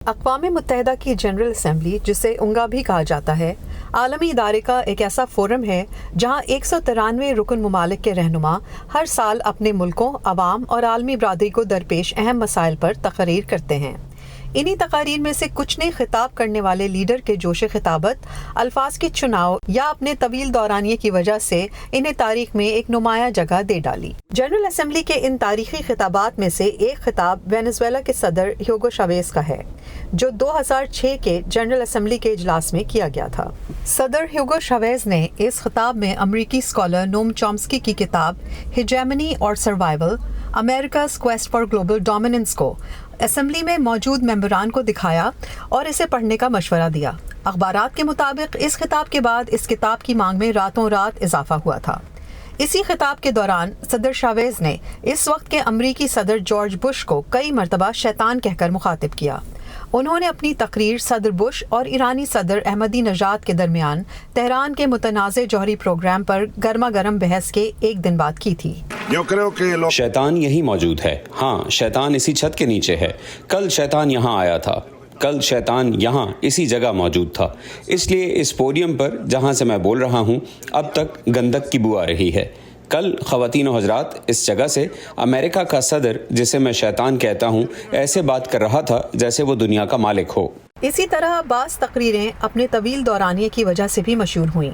اقوام متحدہ کی جنرل اسمبلی، جسے اونگا بھی کہا جاتا ہے، عالمی ادارے کا ایک ایسا فورم ہے جہاں 193 رکن ممالک کے رہنما ہر سال اپنے ملکوں، عوام اور عالمی برادری کو درپیش اہم مسائل پر تقاریر کرتے ہیں۔ انہی تقاریر میں سے کچھ نے خطاب کرنے والے لیڈر کے جوش خطابت، الفاظ کے چناؤ یا اپنے طویل دورانیے کی وجہ سے انہیں تاریخ میں ایک نمایاں جگہ دے ڈالی۔ جنرل اسمبلی کے ان تاریخی خطابات میں سے ایک خطاب وینزویلا کے صدر ہیوگو شاویز کا ہے، جو 2006 کے جنرل اسمبلی کے اجلاس میں کیا گیا تھا۔ صدر ہیوگو شاویز نے اس خطاب میں امریکی اسکالر نوم چومسکی کی کتاب ہیجیمنی اور survival, America's quest for global dominance کو اسمبلی میں موجود ممبران کو دکھایا اور اسے پڑھنے کا مشورہ دیا۔ اخبارات کے مطابق اس خطاب کے بعد اس کتاب کی مانگ میں راتوں رات اضافہ ہوا تھا۔ اسی خطاب کے دوران صدر شاویز نے اس وقت کے امریکی صدر جارج بش کو کئی مرتبہ شیطان کہہ کر مخاطب کیا۔ انہوں نے اپنی تقریر صدر بش اور ایرانی صدر احمدی نژاد کے درمیان تہران کے متنازع جوہری پروگرام پر گرما گرم بحث کے ایک دن بعد کی تھی۔ شیطان یہی موجود ہے، ہاں شیطان اسی چھت کے نیچے ہے۔ کل شیطان یہاں آیا تھا، کل شیطان یہاں اسی جگہ موجود تھا۔ اس لیے اس پوڈیم پر جہاں سے میں بول رہا ہوں اب تک گندک کی بو آ رہی ہے۔ کل خواتین و حضرات اس جگہ سے امریکہ کا صدر، جسے میں شیطان کہتا ہوں، ایسے بات کر رہا تھا جیسے وہ دنیا کا مالک ہو۔ اسی طرح بعض تقریریں اپنے طویل دورانیے کی وجہ سے بھی مشہور ہوئیں۔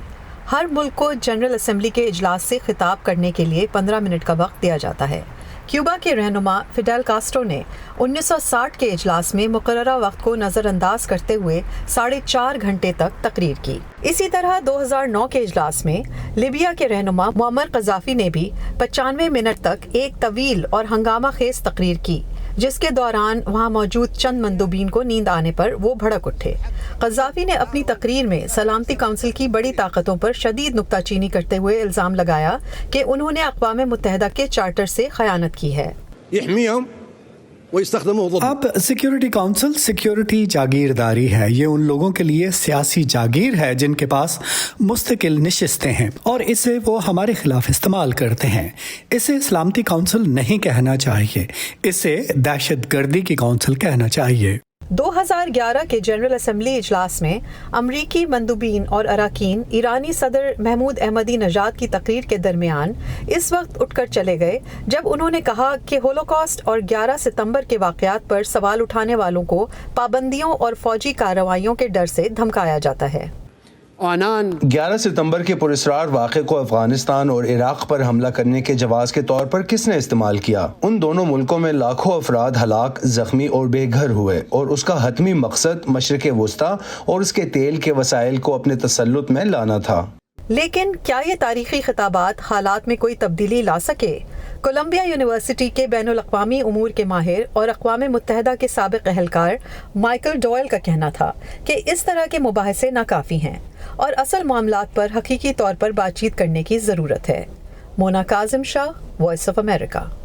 ہر ملک کو جنرل اسمبلی کے اجلاس سے خطاب کرنے کے لیے 15 منٹ کا وقت دیا جاتا ہے۔ کیوبا کے رہنما فیڈل کاسٹرو نے 1960 کے اجلاس میں مقررہ وقت کو نظر انداز کرتے ہوئے 4.5 گھنٹے تک تقریر کی۔ اسی طرح 2009 کے اجلاس میں لیبیا کے رہنما معمر قذافی نے بھی 95 منٹ تک ایک طویل اور ہنگامہ خیز تقریر کی، جس کے دوران وہاں موجود چند مندوبین کو نیند آنے پر وہ بھڑک اٹھے۔ قذافی نے اپنی تقریر میں سلامتی کونسل کی بڑی طاقتوں پر شدید نکتہ چینی کرتے ہوئے الزام لگایا کہ انہوں نے اقوام متحدہ کے چارٹر سے خیانت کی ہے۔ اب سیکیورٹی کونسل سیکیورٹی جاگیرداری ہے۔ یہ ان لوگوں کے لیے سیاسی جاگیر ہے جن کے پاس مستقل نشستیں ہیں اور اسے وہ ہمارے خلاف استعمال کرتے ہیں۔ اسے سلامتی کونسل نہیں کہنا چاہیے، اسے دہشت گردی کی کونسل کہنا چاہیے۔ 2011 کے جنرل اسمبلی اجلاس میں امریکی مندوبین اور اراکین ایرانی صدر محمود احمدی نژاد کی تقریر کے درمیان اس وقت اٹھ کر چلے گئے جب انہوں نے کہا کہ ہولوکاسٹ اور 11 ستمبر کے واقعات پر سوال اٹھانے والوں کو پابندیوں اور فوجی کارروائیوں کے ڈر سے دھمکایا جاتا ہے۔ 11 ستمبر کے پراسرار واقعے کو افغانستان اور عراق پر حملہ کرنے کے جواز کے طور پر کس نے استعمال کیا؟ ان دونوں ملکوں میں لاکھوں افراد ہلاک، زخمی اور بے گھر ہوئے، اور اس کا حتمی مقصد مشرق وسطیٰ اور اس کے تیل کے وسائل کو اپنے تسلط میں لانا تھا۔ لیکن کیا یہ تاریخی خطابات حالات میں کوئی تبدیلی لا سکے؟ کولمبیا یونیورسٹی کے بین الاقوامی امور کے ماہر اور اقوام متحدہ کے سابق اہلکار مائیکل ڈوئل کا کہنا تھا کہ اس طرح کے مباحثے ناکافی ہیں اور اصل معاملات پر حقیقی طور پر بات چیت کرنے کی ضرورت ہے۔ مونا کاظم شاہ، وائس آف امریکہ۔